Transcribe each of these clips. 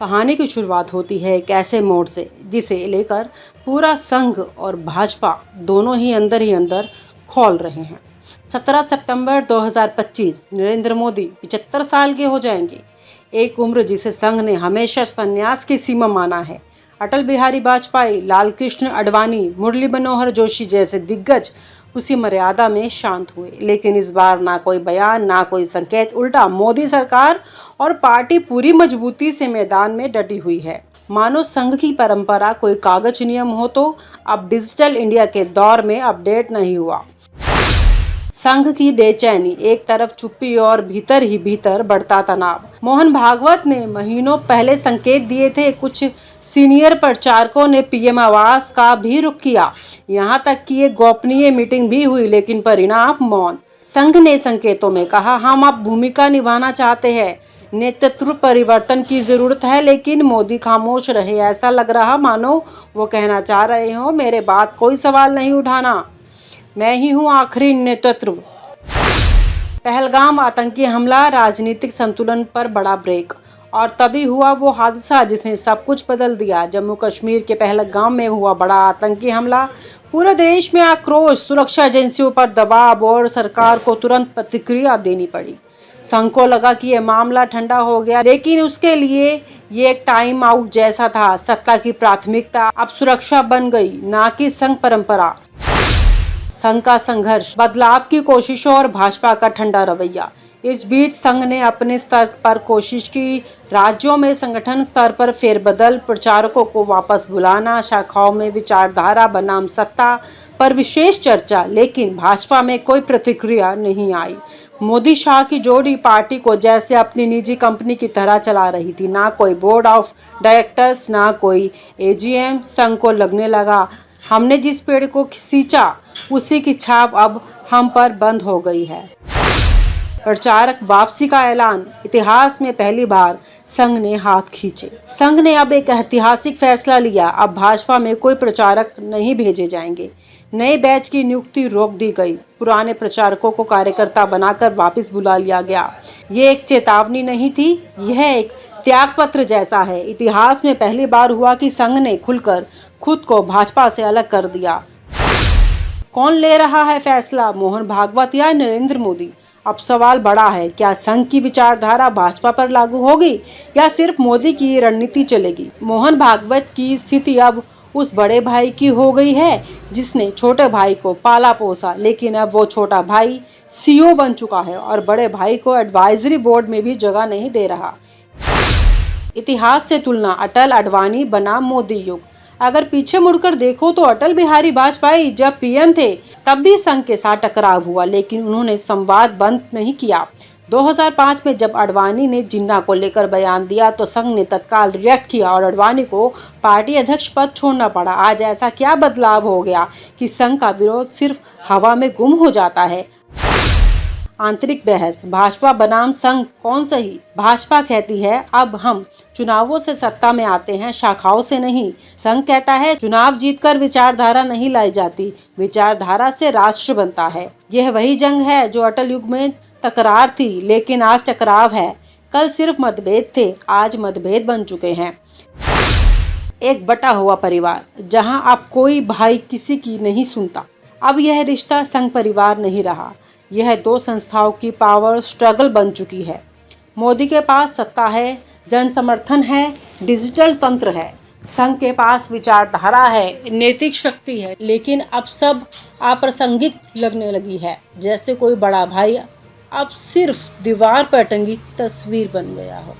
कहानी की शुरुआत होती है एक ऐसे मोड़ से जिसे लेकर पूरा संघ और भाजपा दोनों ही अंदर खौल रहे हैं। 17 सितंबर 2025 नरेंद्र मोदी 75 साल के हो जाएंगे। एक उम्र जिसे संघ ने हमेशा संन्यास की सीमा माना है। अटल बिहारी वाजपेयी, लाल कृष्ण आडवाणी, मुरली मनोहर जोशी जैसे दिग्गज उसी मर्यादा में शांत हुए, लेकिन इस बार ना कोई बयान, ना कोई संकेत, उल्टा मोदी सरकार और पार्टी पूरी मजबूती से मैदान में डटी हुई है। मानो संघ की परंपरा कोई कागज नियम हो तो अब डिजिटल इंडिया के दौर में अपडेट नहीं हुआ। संघ की बेचैनी, एक तरफ चुप्पी और भीतर ही भीतर बढ़ता तनाव। मोहन भागवत ने महीनों पहले संकेत दिए थे, कुछ सीनियर प्रचारकों ने पीएम आवास का भी रुख किया, यहां तक कि एक गोपनीय मीटिंग भी हुई, लेकिन परिणाम मौन। संघ ने संकेतों में कहा, हम अब भूमिका निभाना चाहते हैं, नेतृत्व परिवर्तन की जरूरत है, लेकिन मोदी खामोश रहे। ऐसा लग रहा मानो वो कहना चाह रहे हो, मेरे बात कोई सवाल नहीं उठाना, मैं ही हूँ आखिरी नेतृत्व। पहलगाम आतंकी हमला, राजनीतिक संतुलन पर बड़ा ब्रेक। और तभी हुआ वो हादसा जिसने सब कुछ बदल दिया। जम्मू कश्मीर के पहलगाम में हुआ बड़ा आतंकी हमला। पूरे देश में आक्रोश, सुरक्षा एजेंसियों पर दबाव और सरकार को तुरंत प्रतिक्रिया देनी पड़ी। संघ को लगा कि यह मामला ठंडा हो गया, लेकिन उसके लिए ये एक टाइम आउट जैसा था। सत्ता की प्राथमिकता अब सुरक्षा बन गई, ना कि संघ परंपरा। संघ का संघर्ष, बदलाव की कोशिशों और भाजपा का ठंडा रवैया। इस बीच संघ ने अपने स्तर पर कोशिश की, राज्यों में संगठन स्तर पर फेरबदल, प्रचारकों को वापस बुलाना, शाखाओं में विचारधारा बनाम सत्ता पर विशेष चर्चा, लेकिन भाजपा में कोई प्रतिक्रिया नहीं आई। मोदी शाह की जोड़ी पार्टी को जैसे अपनी निजी कंपनी की तरह चला रही थी, ना कोई बोर्ड ऑफ डायरेक्टर्स, ना कोई एजीएम। संघ को लगने लगा हमने जिस पेड़ को सींचा उसी की छाप अब हम पर बंद हो गई है। प्रचारक वापसी का ऐलान, इतिहास में पहली बार संघ ने हाथ खींचे। संघ ने अब एक ऐतिहासिक फैसला लिया, अब भाजपा में कोई प्रचारक नहीं भेजे जाएंगे। नए बैच की नियुक्ति रोक दी गई, पुराने प्रचारकों को कार्यकर्ता बनाकर वापस बुला लिया गया। ये एक चेतावनी नहीं थी, यह एक त्यागपत्र जैसा है। इतिहास में पहली बार हुआ कि संघ ने खुलकर खुद को भाजपा से अलग कर दिया। कौन ले रहा है फैसला, मोहन भागवत या नरेंद्र मोदी? अब सवाल बड़ा है, क्या संघ की विचारधारा भाजपा पर लागू होगी या सिर्फ मोदी की रणनीति चलेगी? मोहन भागवत की स्थिति अब उस बड़े भाई की हो गई है जिसने छोटे भाई को पाला पोसा, लेकिन अब वो छोटा भाई सीईओ बन चुका है और बड़े भाई को एडवाइजरी बोर्ड में भी जगह नहीं दे रहा। इतिहास से तुलना, अटल आडवाणी बनाम मोदी युग। अगर पीछे मुड़कर देखो तो अटल बिहारी वाजपेयी जब पीएम थे तब भी संघ के साथ टकराव हुआ, लेकिन उन्होंने संवाद बंद नहीं किया। 2005 में जब आडवाणी ने जिन्ना को लेकर बयान दिया तो संघ ने तत्काल रिएक्ट किया और आडवाणी को पार्टी अध्यक्ष पद छोड़ना पड़ा। आज ऐसा क्या बदलाव हो गया कि संघ का विरोध सिर्फ हवा में गुम हो जाता है? आंतरिक बहस, भाजपा बनाम संघ कौन सही? भाजपा कहती है अब हम चुनावों से सत्ता में आते हैं, शाखाओं से नहीं। संघ कहता है चुनाव जीतकर विचारधारा नहीं लाई जाती, विचारधारा से राष्ट्र बनता है। यह वही जंग है जो अटल युग में तकरार थी, लेकिन आज टकराव है। कल सिर्फ मतभेद थे, आज मतभेद बन चुके हैं। एक बटा हुआ परिवार, जहां अब कोई भाई किसी की नहीं सुनता। अब यह रिश्ता संघ परिवार नहीं रहा, यह दो संस्थाओं की पावर स्ट्रगल बन चुकी है। मोदी के पास सत्ता है, जन समर्थन है, डिजिटल तंत्र है। संघ के पास विचारधारा है, नैतिक शक्ति है, लेकिन अब सब अप्रासंगिक लगने लगी है। जैसे कोई बड़ा भाई अब सिर्फ दीवार पर टंगी तस्वीर बन गया हो।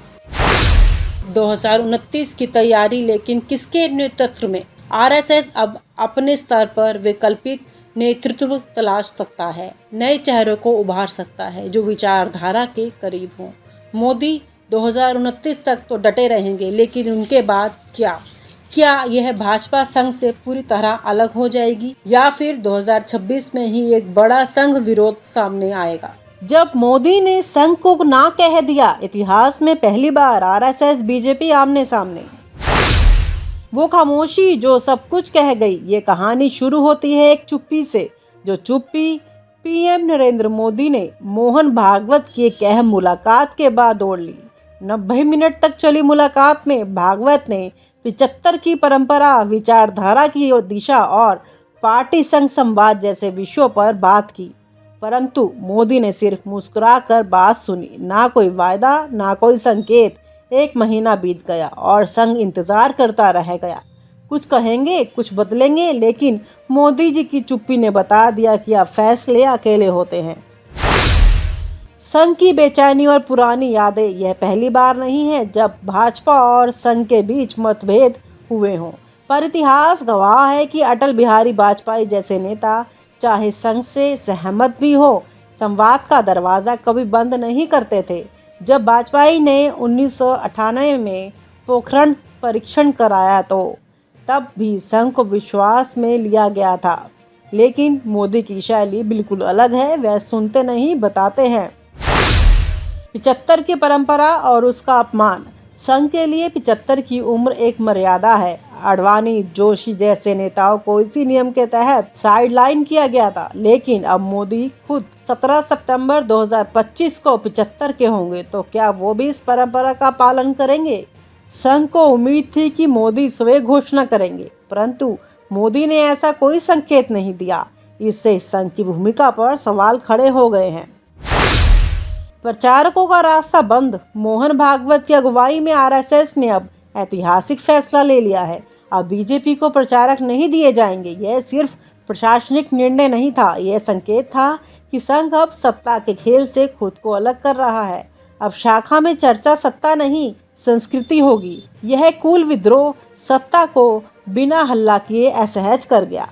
2029 की तैयारी, लेकिन किसके नेतृत्व में? आरएसएस अब अपने स्तर पर वैकल्पिक नेतृत्व तलाश सकता है, नए चेहरों को उभार सकता है जो विचारधारा के करीब हों। मोदी 2029 तक तो डटे रहेंगे, लेकिन उनके बाद क्या यह भाजपा संघ से पूरी तरह अलग हो जाएगी या फिर 2026 में ही एक बड़ा संघ विरोध सामने आएगा? जब मोदी ने संघ को ना कह दिया, इतिहास में पहली बार आरएसएस बीजेपी आमने सामने। वो खामोशी जो सब कुछ कह गई। ये कहानी शुरू होती है एक चुप्पी से, जो चुप्पी पीएम नरेंद्र मोदी ने मोहन भागवत की एक अहम मुलाकात के बाद ओढ़ ली। 90 मिनट तक चली मुलाकात में भागवत ने 75 की परंपरा, विचारधारा की दिशा और पार्टी संघ संवाद जैसे विषयों पर बात की, परंतु मोदी ने सिर्फ मुस्कुराकर बात सुनी, ना कोई वायदा, ना कोई संकेत। 1 महीना बीत गया और संघ इंतजार करता रह गया। कुछ कहेंगे, कुछ बदलेंगे, लेकिन मोदी जी की चुप्पी ने बता दिया कि अब फैसले अकेले होते हैं। संघ की बेचैनी और पुरानी यादें, यह पहली बार नहीं है जब भाजपा और संघ के बीच मतभेद हुए हों, पर इतिहास गवाह है कि अटल बिहारी वाजपेयी जैसे नेता चाहे संघ से सहमत भी हो, संवाद का दरवाज़ा कभी बंद नहीं करते थे। जब वाजपेयी ने 1998 में पोखरण परीक्षण कराया तो तब भी संघ को विश्वास में लिया गया था, लेकिन मोदी की शैली बिल्कुल अलग है। वह सुनते नहीं, बताते हैं। 75 की परंपरा और उसका अपमान। संघ के लिए 75 की उम्र एक मर्यादा है। आडवाणी, जोशी जैसे नेताओं को इसी नियम के तहत साइडलाइन किया गया था, लेकिन अब मोदी खुद 17 सितंबर 2025 को 75 के होंगे, तो क्या वो भी इस परंपरा का पालन करेंगे? संघ को उम्मीद थी कि मोदी स्वयं घोषणा करेंगे, परंतु मोदी ने ऐसा कोई संकेत नहीं दिया। इससे संघ की भूमिका पर सवाल खड़े हो गए हैं। प्रचारकों का रास्ता बंद। मोहन भागवत की अगुवाई में आरएसएस ने अब ऐतिहासिक फैसला ले लिया है। अब बीजेपी को प्रचारक नहीं दिए जाएंगे। यह सिर्फ प्रशासनिक निर्णय नहीं था, यह संकेत था कि संघ अब सत्ता के खेल से खुद को अलग कर रहा है। अब शाखा में चर्चा सत्ता नहीं, संस्कृति होगी। यह कूल विद्रोह सत्ता को बिना हल्ला किए असहज कर गया।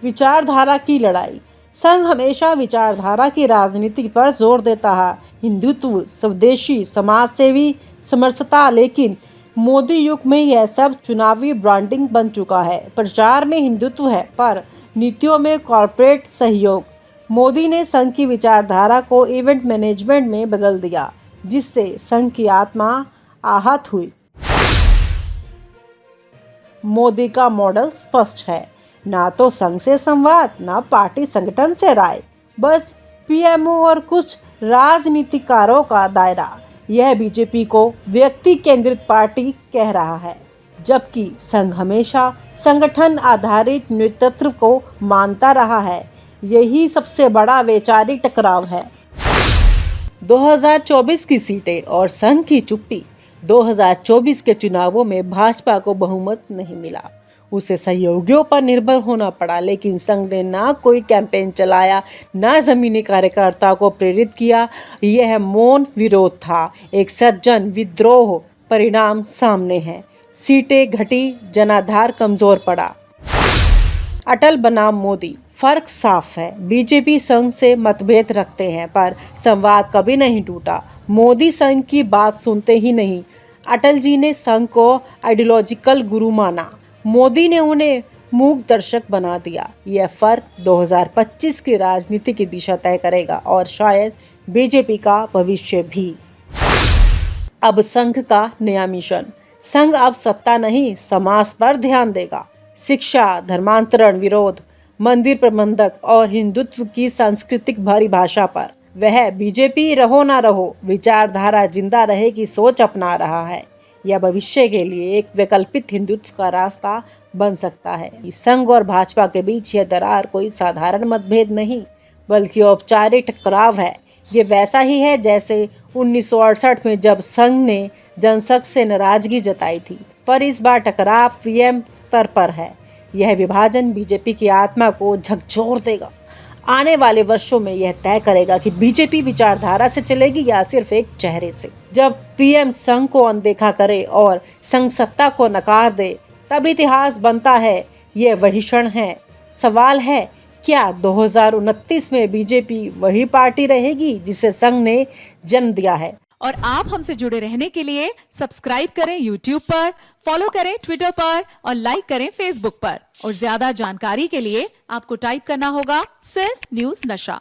विचारधारा की लड़ाई। संघ हमेशा विचारधारा की राजनीति पर जोर देता है, हिंदुत्व, स्वदेशी, समाजसेवी, समरसता, लेकिन मोदी युग में यह सब चुनावी ब्रांडिंग बन चुका है। प्रचार में हिंदुत्व है, पर नीतियों में कॉर्पोरेट सहयोग। मोदी ने संघ की विचारधारा को इवेंट मैनेजमेंट में बदल दिया, जिससे संघ की आत्मा आहत हुई। मोदी का मॉडल स्पष्ट है, ना तो संघ से संवाद, ना पार्टी संगठन से राय, बस पीएमओ और कुछ राजनीतिकारों का दायरा। यह बीजेपी को व्यक्ति केंद्रित पार्टी कह रहा है, जबकि संघ हमेशा संगठन आधारित नेतृत्व को मानता रहा है। यही सबसे बड़ा वैचारिक टकराव है। 2024 की सीटें और संघ की चुप्पी। 2024 के चुनावों में भाजपा को बहुमत नहीं मिला, उसे सहयोगियों पर निर्भर होना पड़ा, लेकिन संघ ने ना कोई कैंपेन चलाया, ना जमीनी कार्यकर्ता को प्रेरित किया। यह मौन विरोध था, एक सज्जन विद्रोह। परिणाम सामने है, सीटें घटी, जनाधार कमजोर पड़ा। अटल बनाम मोदी, फर्क साफ है। बीजेपी संघ से मतभेद रखते हैं, पर संवाद कभी नहीं टूटा। मोदी संघ की बात सुनते ही नहीं। अटल जी ने संघ को आइडियोलॉजिकल गुरु माना, मोदी ने उन्हें मूक दर्शक बना दिया। यह फर्क 2025 की राजनीति की दिशा तय करेगा और शायद बीजेपी का भविष्य भी। अब संघ का नया मिशन। संघ अब सत्ता नहीं, समाज पर ध्यान देगा। शिक्षा, धर्मांतरण विरोध, मंदिर प्रबंधक और हिंदुत्व की सांस्कृतिक भारी भाषा पर। वह बीजेपी रहो ना रहो, विचारधारा जिंदा रहे की सोच अपना रहा है। यह भविष्य के लिए एक वैकल्पिक हिंदुत्व का रास्ता बन सकता है। संघ और भाजपा के बीच यह दरार कोई साधारण मतभेद नहीं, बल्कि औपचारिक टकराव है। ये वैसा ही है जैसे 1968 में जब संघ ने जनसंघ से नाराजगी जताई थी, पर इस बार टकराव पीएम स्तर पर है। यह विभाजन बीजेपी की आत्मा को झकझोर देगा। आने वाले वर्षों में यह तय करेगा कि बीजेपी विचारधारा से चलेगी या सिर्फ एक चेहरे से। जब पीएम संघ को अनदेखा करे और संघ सत्ता को नकार दे, तब इतिहास बनता है। यह वही क्षण है। सवाल है, क्या 2029 में बीजेपी वही पार्टी रहेगी जिसे संघ ने जन्म दिया है? और आप हमसे जुड़े रहने के लिए सब्सक्राइब करें YouTube पर, फॉलो करें Twitter पर और लाइक करें Facebook पर। और ज्यादा जानकारी के लिए आपको टाइप करना होगा सिर्फ न्यूज़ नशा।